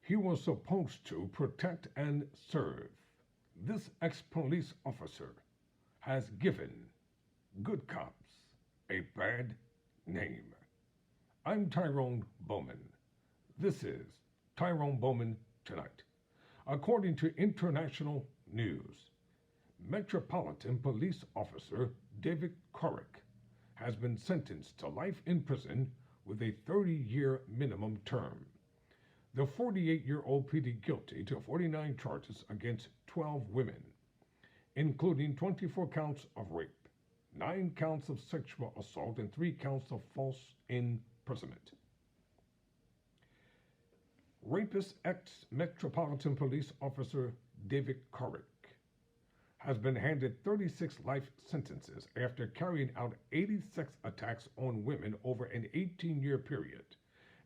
He was supposed to protect and serve. This ex-police officer has given good cops a bad name. I'm Tyrone Bowman. This is Tyrone Bowman Tonight. According to international news, Metropolitan Police Officer David Corrick has been sentenced to life in prison with a 30-year minimum term. The 48-year-old pleaded guilty to 49 charges against 12 women, including 24 counts of rape, 9 counts of sexual assault, and 3 counts of false imprisonment. Rapist ex-Metropolitan Police Officer David Corrick has been handed 36 life sentences after carrying out 80 sex attacks on women over an 18-year period,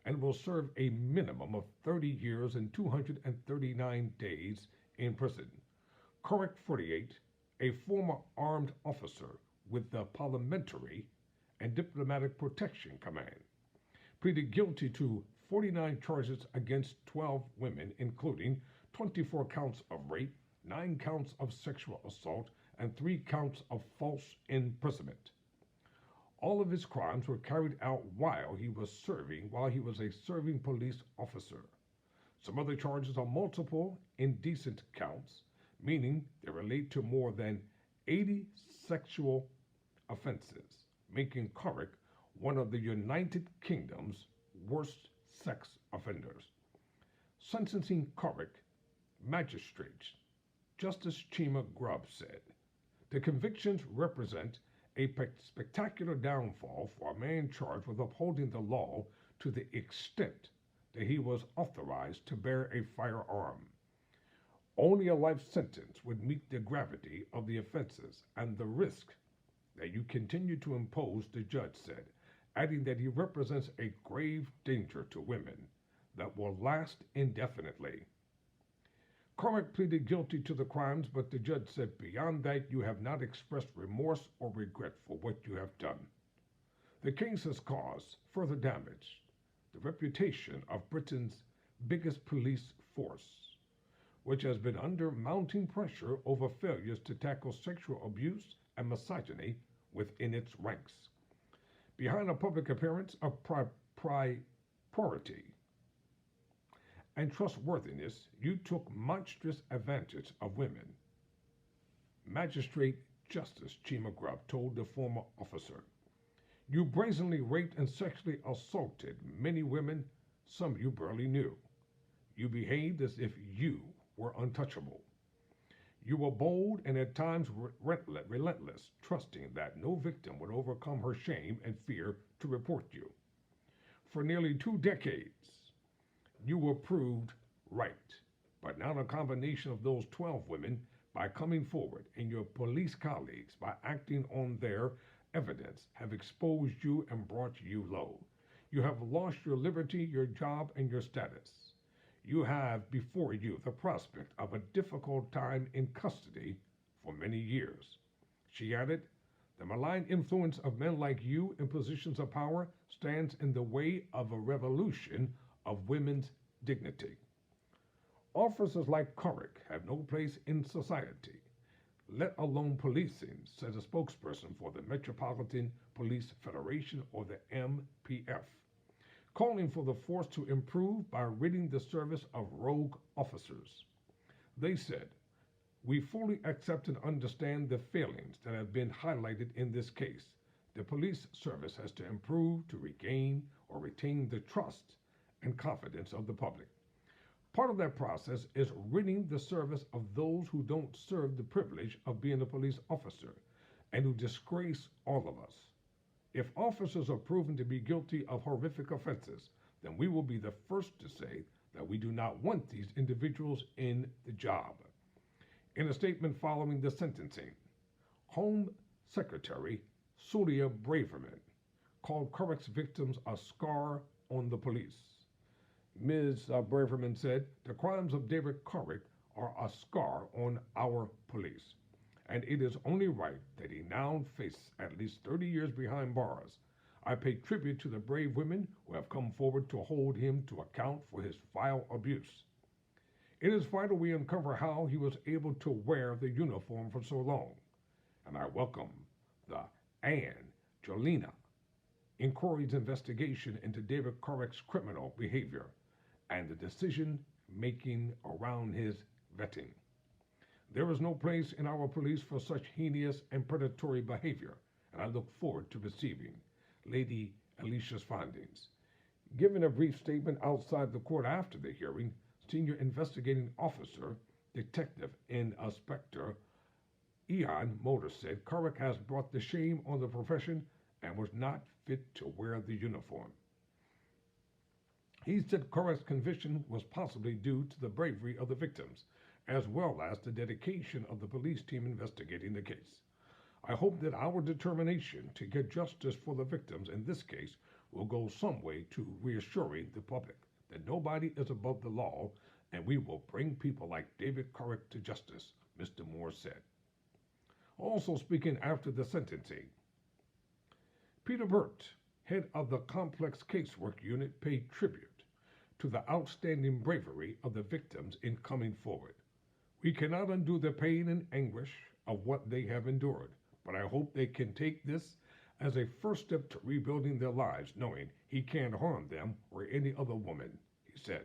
and will serve a minimum of 30 years and 239 days in prison. Corrick, 48, a former armed officer with the Parliamentary and Diplomatic Protection Command, pleaded guilty to 49 charges against 12 women, including 24 counts of rape, 9 counts of sexual assault, and 3 counts of false imprisonment. All of his crimes were carried out while he was a serving police officer. Some other charges are multiple indecent counts, meaning they relate to more than 80 sexual offenses, making Corrick one of the United Kingdom's worst sex offenders. Sentencing Corrick, Magistrate Justice Chima Grubb said, "The convictions represent a spectacular downfall for a man charged with upholding the law to the extent that he was authorized to bear a firearm. Only a life sentence would meet the gravity of the offenses and the risk that you continue to impose," the judge said, adding that he represents a grave danger to women that will last indefinitely. Corrick pleaded guilty to the crimes, but the judge said, "Beyond that, you have not expressed remorse or regret for what you have done." The case has caused further damage to the reputation of Britain's biggest police force, which has been under mounting pressure over failures to tackle sexual abuse and misogyny within its ranks. Behind a public appearance of priority and trustworthiness, you took monstrous advantage of women, Magistrate Justice Chima Grubb told the former officer. "You brazenly raped and sexually assaulted many women, some you barely knew. You behaved as if you were untouchable. You were bold and at times relentless, trusting that no victim would overcome her shame and fear to report you. For nearly 2 decades, you were proved right, but now the combination of those 12 women, by coming forward, and your police colleagues, by acting on their evidence, have exposed you and brought you low. You have lost your liberty, your job, and your status. You have before you the prospect of a difficult time in custody for many years." She added, "The malign influence of men like you in positions of power stands in the way of a revolution of women's dignity. Officers like Corrick have no place in society, let alone policing," said a spokesperson for the Metropolitan Police Federation, or the MPF, calling for the force to improve by ridding the service of rogue officers. They said, "We fully accept and understand the failings that have been highlighted in this case. The police service has to improve to regain or retain the trust and confidence of the public. Part of that process is ridding the service of those who don't serve the privilege of being a police officer and who disgrace all of us. If officers are proven to be guilty of horrific offenses, then we will be the first to say that we do not want these individuals in the job." In a statement following the sentencing, Home Secretary Sulia Braverman called Corrick's victims a scar on the police. Ms. Braverman said, "The crimes of David Corrick are a scar on our police, and it is only right that he now face at least 30 years behind bars. I pay tribute to the brave women who have come forward to hold him to account for his vile abuse. It is vital we uncover how he was able to wear the uniform for so long, and I welcome the Angelina inquiry's investigation into David Corrick's criminal behavior and the decision making around his vetting. There is no place in our police for such heinous and predatory behavior, and I look forward to receiving Lady Alicia's findings. Given a brief statement outside the court after the hearing, Senior Investigating Officer, Detective and Inspector Ian Motor said Corrick has brought the shame on the profession and was not fit to wear the uniform. He said Corrick's conviction was possibly due to the bravery of the victims, as well as the dedication of the police team investigating the case. I hope that our determination to get justice for the victims in this case will go some way to reassuring the public that nobody is above the law and we will bring people like David Corrick to justice, Mr. Moore said. Also speaking after the sentencing, Peter Burt, head of the Complex Casework Unit, paid tribute to the outstanding bravery of the victims in coming forward. We cannot undo the pain and anguish of what they have endured, but I hope they can take this as a first step to rebuilding their lives, knowing he can't harm them or any other woman, he said.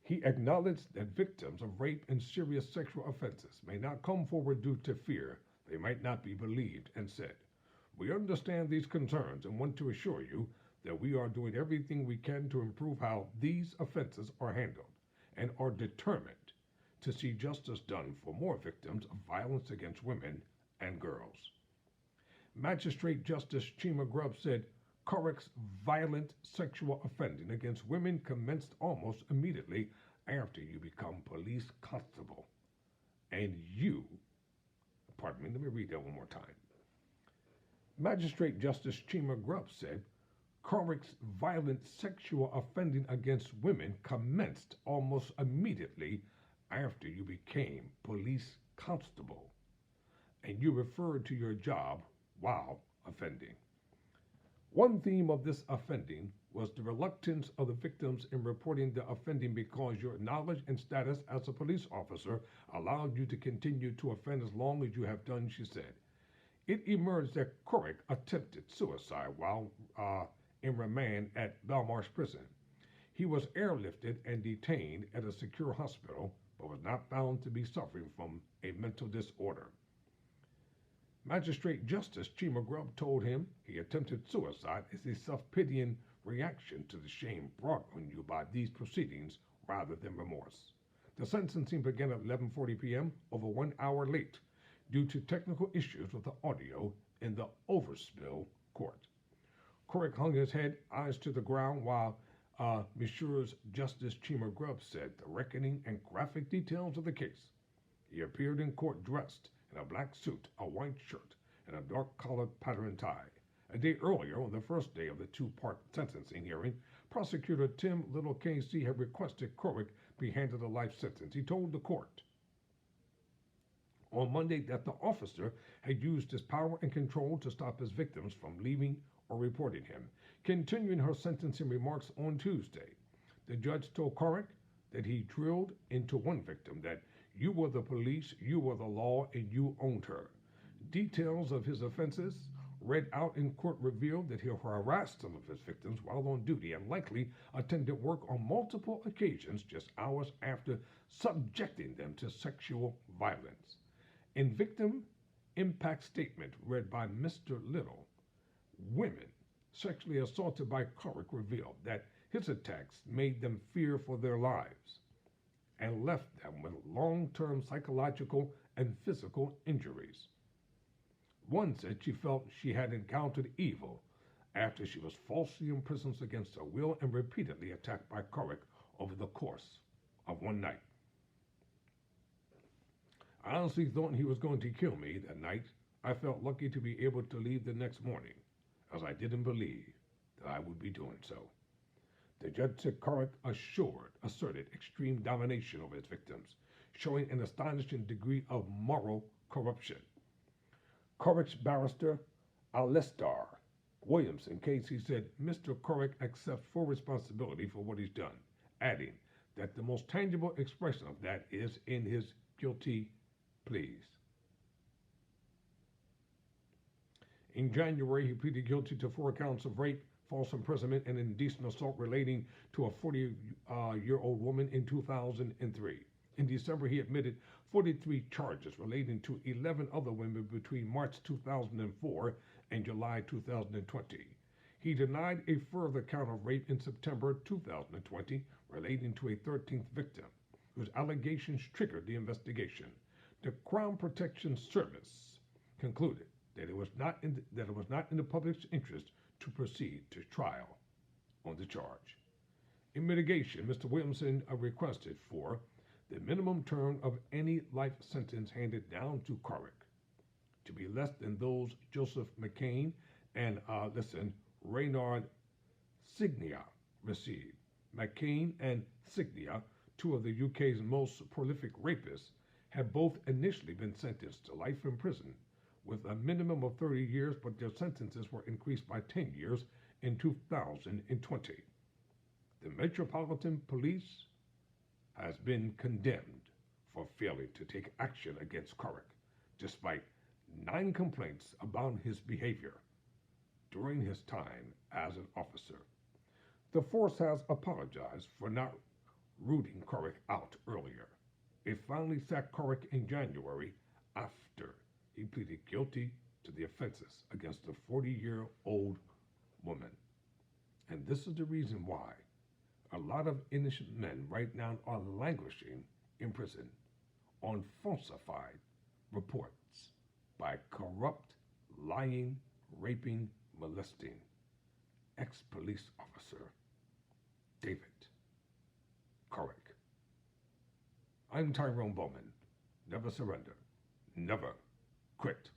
He acknowledged that victims of rape and serious sexual offenses may not come forward due to fear they might not be believed, and said, "We understand these concerns and want to assure you that we are doing everything we can to improve how these offenses are handled and are determined to see justice done for more victims of violence against women and girls." Magistrate Justice Chima Grubb said Corrick's violent sexual offending against women commenced almost immediately after you become police constable. And you, pardon me, let me read that one more time. Magistrate Justice Chima Grubb said Corrick's violent sexual offending against women commenced almost immediately after you became police constable, and you referred to your job while offending. One theme of this offending was the reluctance of the victims in reporting the offending because your knowledge and status as a police officer allowed you to continue to offend as long as you have done, she said. It emerged that Corrick attempted suicide while in remand at Belmarsh Prison. He was airlifted and detained at a secure hospital, but was not found to be suffering from a mental disorder. Magistrate Justice Chima Grubb told him he attempted suicide as a self-pitying reaction to the shame brought on you by these proceedings rather than remorse. The sentencing began at 11:40 p.m., over 1 hour late, due to technical issues with the audio in the Overspill court. Corrick hung his head, eyes to the ground, while Messrs. Justice Chima Grubb said the reckoning and graphic details of the case. He appeared in court dressed in a black suit, a white shirt, and a dark-collared patterned tie. A day earlier, on the first day of the two-part sentencing hearing, prosecutor Tim Little KC had requested Corrick be handed a life sentence. He told the court on Monday that the officer had used his power and control to stop his victims from leaving or reporting him. Continuing her sentencing remarks on Tuesday, the judge told Corrick that he drilled into one victim that you were the police, you were the law, and you owned her. Details of his offenses read out in court revealed that he harassed some of his victims while on duty and likely attended work on multiple occasions just hours after subjecting them to sexual violence. In victim impact statement read by Mr. Little, women sexually assaulted by Corrick revealed that his attacks made them fear for their lives and left them with long-term psychological and physical injuries. One said she felt she had encountered evil after she was falsely imprisoned against her will and repeatedly attacked by Corrick over the course of one night. I honestly thought he was going to kill me that night. I felt lucky to be able to leave the next morning, as I didn't believe that I would be doing so. The judge said Corrick asserted extreme domination over his victims, showing an astonishing degree of moral corruption. Corrick's barrister, Alistair Williamson, Casey said Mr. Corrick accepts full responsibility for what he's done, adding that the most tangible expression of that is in his guilty pleas. In January, he pleaded guilty to 4 counts of rape, false imprisonment, and indecent assault relating to a 40-year-old woman in 2003. In December, he admitted 43 charges relating to 11 other women between March 2004 and July 2020. He denied a further count of rape in September 2020 relating to a 13th victim, whose allegations triggered the investigation. The Crown Protection Service concluded that it was not in the public's interest to proceed to trial on the charge. In mitigation, Mr. Williamson requested for the minimum term of any life sentence handed down to Carrick to be less than those Joseph McCain and Reynard Signia received. McCain and Signia, two of the UK's most prolific rapists, have both initially been sentenced to life in prison with a minimum of 30 years, but their sentences were increased by 10 years in 2020. The Metropolitan Police has been condemned for failing to take action against Carrick, despite 9 complaints about his behavior during his time as an officer. The force has apologized for not rooting Carrick out earlier. It finally sacked Carrick in January after he pleaded guilty to the offenses against a 40-year-old woman. And this is the reason why a lot of innocent men right now are languishing in prison on falsified reports by corrupt, lying, raping, molesting ex-police officer David Carrick. I'm Tyrone Bowman. Never surrender. Never quit.